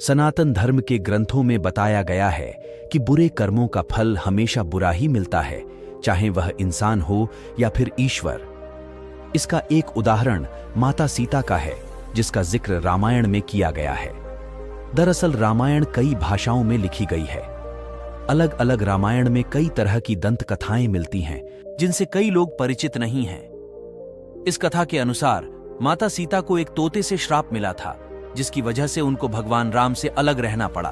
सनातन धर्म के ग्रंथों में बताया गया है कि बुरे कर्मों का फल हमेशा बुरा ही मिलता है, चाहे वह इंसान हो या फिर ईश्वर। इसका एक उदाहरण माता सीता का है, जिसका जिक्र रामायण में किया गया है। दरअसल रामायण कई भाषाओं में लिखी गई है। अलग अलग रामायण में कई तरह की दंत कथाएं मिलती हैं, जिनसे कई लोग परिचित नहीं हैं। इस कथा के अनुसार माता सीता को एक तोते से श्राप मिला था, जिसकी वजह से उनको भगवान राम से अलग रहना पड़ा।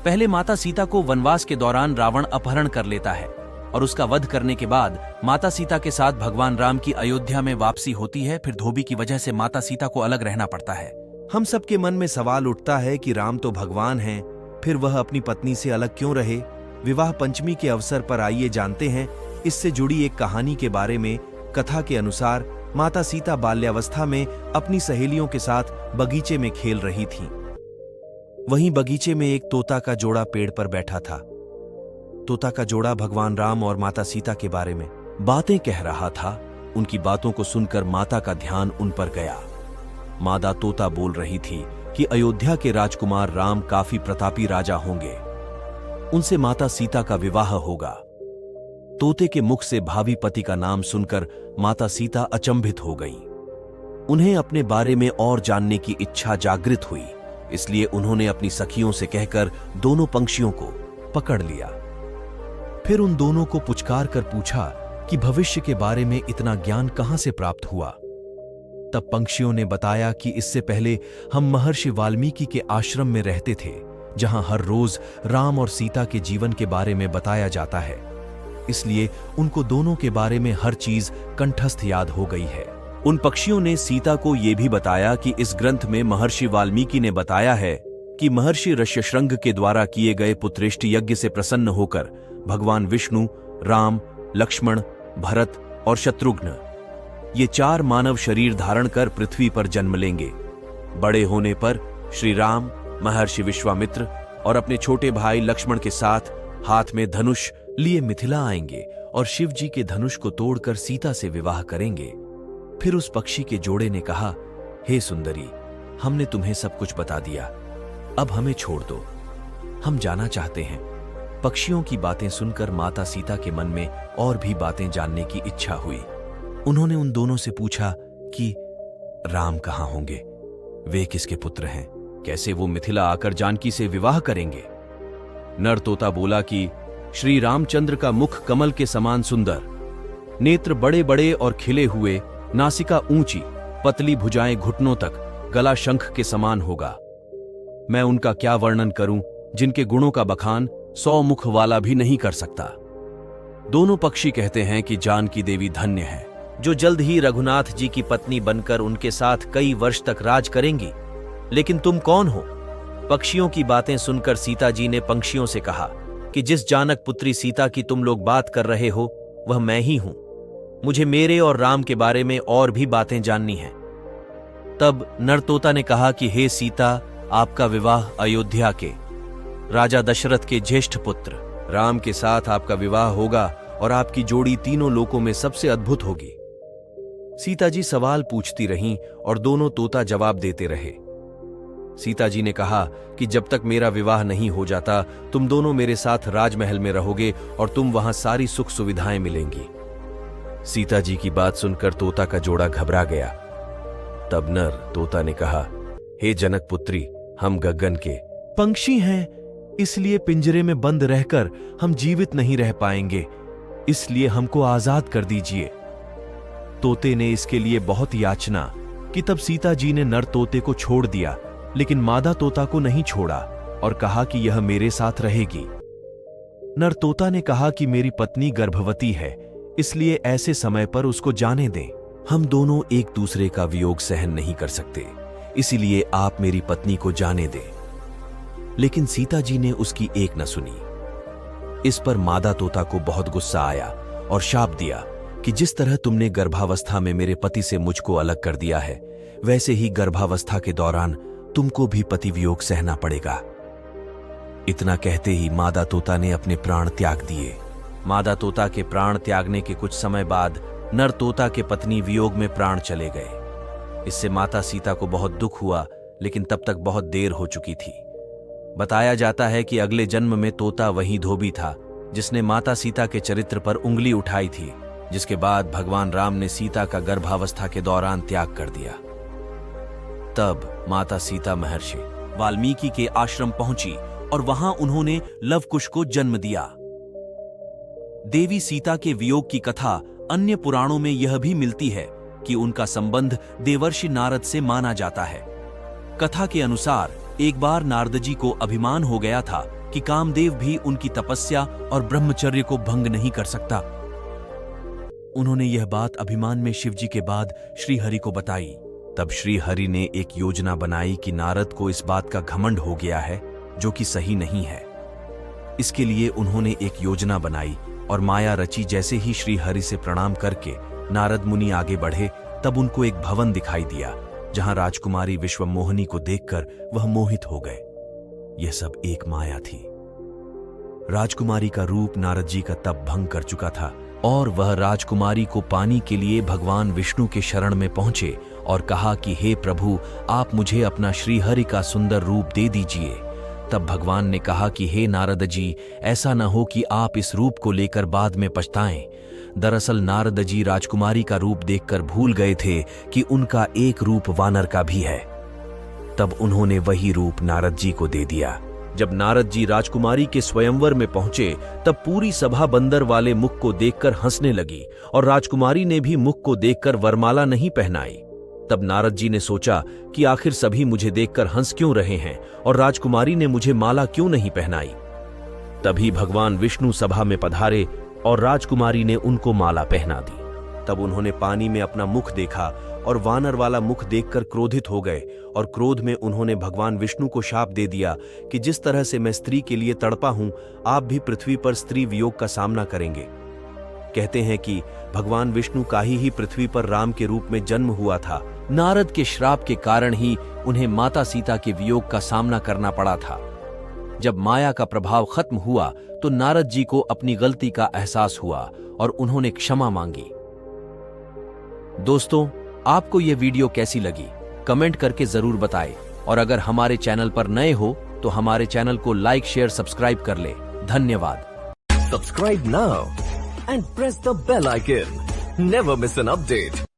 पहले माता सीता को वनवास के दौरान रावण अपहरण कर लेता है और उसका वध करने के बाद माता सीता के साथ भगवान राम की अयोध्या में वापसी होती है। फिर धोबी की वजह से माता सीता को अलग रहना पड़ता है। हम सबके मन में सवाल उठता है कि राम तो भगवान हैं, फिर वह अपनी पत्नी से अलग क्यों रहे। विवाह पंचमी के अवसर पर आइए जानते हैं इससे जुड़ी एक कहानी के बारे में। कथा के अनुसार माता सीता बाल्यावस्था में अपनी सहेलियों के साथ बगीचे में खेल रही थीं। वहीं बगीचे में एक तोता का जोड़ा पेड़ पर बैठा था। तोता का जोड़ा भगवान राम और माता सीता के बारे में बातें कह रहा था। उनकी बातों को सुनकर माता का ध्यान उन पर गया। मादा तोता बोल रही थी कि अयोध्या के राजकुमार राम काफी प्रतापी राजा होंगे, उनसे माता सीता का विवाह होगा। तोते के मुख से भावी पति का नाम सुनकर माता सीता अचंभित हो गईं। उन्हें अपने बारे में और जानने की इच्छा जागृत हुई, इसलिए उन्होंने अपनी सखियों से कहकर दोनों पंछियों को पकड़ लिया। फिर उन दोनों को पुचकार कर पूछा कि भविष्य के बारे में इतना ज्ञान कहां से प्राप्त हुआ। तब पंछियों ने बताया कि इससे पहले हम महर्षि वाल्मीकि के आश्रम में रहते थे, जहां हर रोज राम और सीता के जीवन के बारे में बताया जाता है, इसलिए उनको दोनों के बारे में हर चीज कंठस्थ याद हो गई है। उन पक्षियों ने सीता को यह भी बताया कि इस ग्रंथ में महर्षि वाल्मीकि ने बताया है कि महर्षि ऋष्यशृंग के द्वारा किए गए पुत्रेष्ट यज्ञ से प्रसन्न होकर भगवान विष्णु, राम, लक्ष्मण, भरत और शत्रुघ्न ये 4 मानव शरीर धारण कर पृथ्वी पर जन्म लेंगे। बड़े होने पर श्री राम महर्षि विश्वामित्र और अपने छोटे भाई लक्ष्मण के साथ हाथ में धनुष लिए मिथिला आएंगे और शिव जी के धनुष को तोड़कर सीता से विवाह करेंगे। फिर उस पक्षी के जोड़े ने कहा, हे सुंदरी, हमने तुम्हें सब कुछ बता दिया, अब हमें छोड़ दो, हम जाना चाहते हैं। पक्षियों की बातें सुनकर माता सीता के मन में और भी बातें जानने की इच्छा हुई। उन्होंने उन दोनों से पूछा कि राम कहाँ होंगे, वे किसके पुत्र हैं, कैसे वो मिथिला आकर जानकी से विवाह करेंगे। नर तोता बोला कि श्री रामचंद्र का मुख कमल के समान सुंदर, नेत्र बड़े बड़े और खिले हुए, नासिका ऊंची, पतली भुजाएं घुटनों तक, गला शंख के समान होगा। मैं उनका क्या वर्णन करूं, जिनके गुणों का बखान 100 मुख वाला भी नहीं कर सकता। दोनों पक्षी कहते हैं कि जानकी देवी धन्य है, जो जल्द ही रघुनाथ जी की पत्नी बनकर उनके साथ कई वर्ष तक राज करेंगी। लेकिन तुम कौन हो? पक्षियों की बातें सुनकर सीता जी ने पंछियों से कहा कि जिस जानक पुत्री सीता की तुम लोग बात कर रहे हो, वह मैं ही हूं। मुझे मेरे और राम के बारे में और भी बातें जाननी हैं। तब नर तोता ने कहा कि हे सीता, आपका विवाह अयोध्या के राजा दशरथ के ज्येष्ठ पुत्र राम के साथ आपका विवाह होगा और आपकी जोड़ी तीनों लोकों में सबसे अद्भुत होगी। सीता जी सवाल पूछती रहीं और दोनों तोता जवाब देते रहे। सीता जी ने कहा कि जब तक मेरा विवाह नहीं हो जाता, तुम दोनों मेरे साथ राजमहल में रहोगे और तुम वहां सारी सुख सुविधाएं मिलेंगी। सीता जी की बात सुनकर तोता का जोड़ा घबरा गया। तब नर तोता ने कहा, हे जनक पुत्री, हम गगन के पंछी हैं, इसलिए पिंजरे में बंद रहकर हम जीवित नहीं रह पाएंगे, इसलिए हमको आजाद कर दीजिए। तोते ने इसके लिए बहुत याचना कि तब सीता जी ने नर तोते को छोड़ दिया, लेकिन मादा तोता को नहीं छोड़ा और कहा कि यह मेरे साथ रहेगी। नर तोता ने कहा कि मेरी पत्नी गर्भवती है, इसलिए ऐसे समय पर उसको जाने दें। हम दोनों एक दूसरे का वियोग सहन नहीं कर सकते, इसीलिए आप मेरी पत्नी को जाने दें। लेकिन सीता जी ने उसकी एक न सुनी। इस पर मादा तोता को बहुत गुस्सा आया और शाप दिया कि जिस तरह तुमने गर्भावस्था में मेरे पति से मुझको अलग कर दिया है, वैसे ही गर्भावस्था के दौरान तुमको भी पति वियोग सहना पड़ेगा। इतना कहते ही मादा तोता ने अपने प्राण त्याग दिए। मादा तोता के प्राण त्यागने के कुछ समय बाद नर तोता के पत्नी वियोग में प्राण चले गए। इससे माता सीता को बहुत दुख हुआ, लेकिन तब तक बहुत देर हो चुकी थी। बताया जाता है कि अगले जन्म में तोता वही धोबी था जिसने माता सीता के चरित्र पर उंगली उठाई थी, जिसके बाद भगवान राम ने सीता का गर्भावस्था के दौरान त्याग कर दिया। तब माता सीता महर्षि वाल्मीकि के आश्रम पहुंची और वहां उन्होंने लवकुश को जन्म दिया। देवी सीता के वियोग की कथा अन्य पुराणों में यह भी मिलती है कि उनका संबंध देवर्षि नारद से माना जाता है। कथा के अनुसार एक बार नारद जी को अभिमान हो गया था कि कामदेव भी उनकी तपस्या और ब्रह्मचर्य को भंग नहीं कर सकता। उन्होंने यह बात अभिमान में शिवजी के बाद श्री हरि को बताई। तब श्री हरि ने एक योजना बनाई कि नारद को इस बात का घमंड हो गया है, जो कि सही नहीं है। इसके लिए उन्होंने एक योजना बनाई और माया रची। जैसे ही श्री हरि से प्रणाम करके नारद मुनि आगे बढ़े, तब उनको एक भवन दिखाई दिया जहां राजकुमारी विश्वमोहिनी को देखकर वह मोहित हो गए। यह सब एक माया थी। राजकुमारी का रूप नारद जी का तप भंग कर चुका था और वह राजकुमारी को पाने के लिए भगवान विष्णु के शरण में पहुंचे और कहा कि हे प्रभु, आप मुझे अपना श्रीहरि का सुंदर रूप दे दीजिए। तब भगवान ने कहा कि हे नारद जी, ऐसा न हो कि आप इस रूप को लेकर बाद में पछताएं। दरअसल नारद जी राजकुमारी का रूप देखकर भूल गए थे कि उनका एक रूप वानर का भी है। तब उन्होंने वही रूप नारद जी को दे दिया। जब नारद जी राजकुमारी के स्वयंवर में पहुंचे, तब पूरी सभा बंदर वाले मुख को देखकर हंसने लगी और राजकुमारी ने भी मुख को देखकर वरमाला नहीं पहनाई। तब नारद जी ने सोचा कि आखिर सभी मुझे देखकर हंस क्यों रहे हैं और राजकुमारी ने मुझे माला क्यों नहीं पहनाई। तभी भगवान विष्णु सभा में पधारे और राजकुमारी ने उनको माला पहना दी। तब उन्होंने पानी में अपना मुख देखा और वानर वाला मुख देखकर क्रोधित हो गए और क्रोध में उन्होंने भगवान विष्णु को शाप दे दिया कि जिस तरह से मैं स्त्री के लिए तड़पा हूं, आप भी पृथ्वी पर स्त्री वियोग का सामना करेंगे। कहते हैं कि भगवान विष्णु का ही पृथ्वी पर राम के रूप में जन्म हुआ था। नारद के श्राप के कारण ही उन्हें माता सीता के वियोग का सामना करना पड़ा था। जब माया का प्रभाव खत्म हुआ तो नारद जी को अपनी गलती का एहसास हुआ और उन्होंने क्षमा मांगी। दोस्तों, आपको यह वीडियो कैसी लगी कमेंट करके जरूर बताएं और अगर हमारे चैनल पर नए हो तो हमारे चैनल को लाइक, शेयर, सब्सक्राइब कर ले। धन्यवाद। Subscribe now and press the bell icon. Never miss an update.